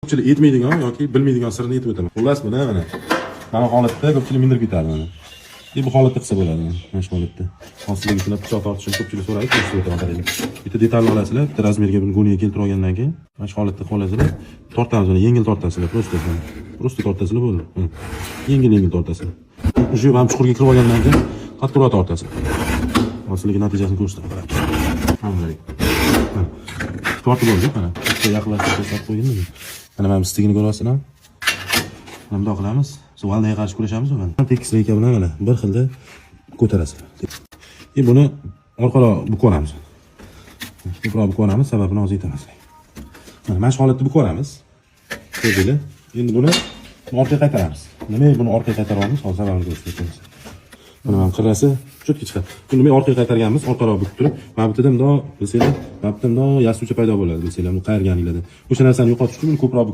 Ko'pchilik aytmaydigan yoki bilmaydigan sirni aytib o'taman. Xullas mana holatda ko'pchilik mindirib ketadi mana. Bu holatda qilsa bo'ladi. Mana shu holatda. Ostiga shunday pichoq tortishni ko'pchilik so'raydi, ko'rsatib o'taman. Bitta detalni olasizlar, bitta razmerga buni goniga keltirib olgandan keyin mana shu holatda qolasizlar. Tortamiz, mana yengil tortasizlar, prosta tortasizlar bo'ldi. Yengil tortasizlar. Shu ham chuqurga kirib olgandan keyin qattiqroq tortasizlar. Hozirgi natijasini ko'rsataman. Mana tortib bo'ldi, mana. Bitta yaqinlashtirib ko'rsatib qo'ydim. Mana men stigini ko'ryapsizlar. Mana bunday qilamiz. Suvaldaga qarshi kurashamiz mana. Tekislik bilan mana bir xilda ko'tarasiz. Buni orqaroq bukoramiz. Ko'proq bukoramiz, sababini hozir aytamiz. Mana shu holatda bukoramiz. Ko'rdinglar? Endi buni orqaga qaytaramiz. Nima buni orqaga qaytaramiz? Hozir sababini ko'rsatamiz. Mana men qirrasi cho'tga chiqadi. Buni men orqaga qaytarganmiz, orqaroq bukib turib, mana bu yerda bundoq, bilsanglar, mana bu yerda bundoq yasuvcha paydo bo'ladi, bilsanglar, buni qayerganinglarda. O'sha narsani yo'qotish uchun buni ko'proq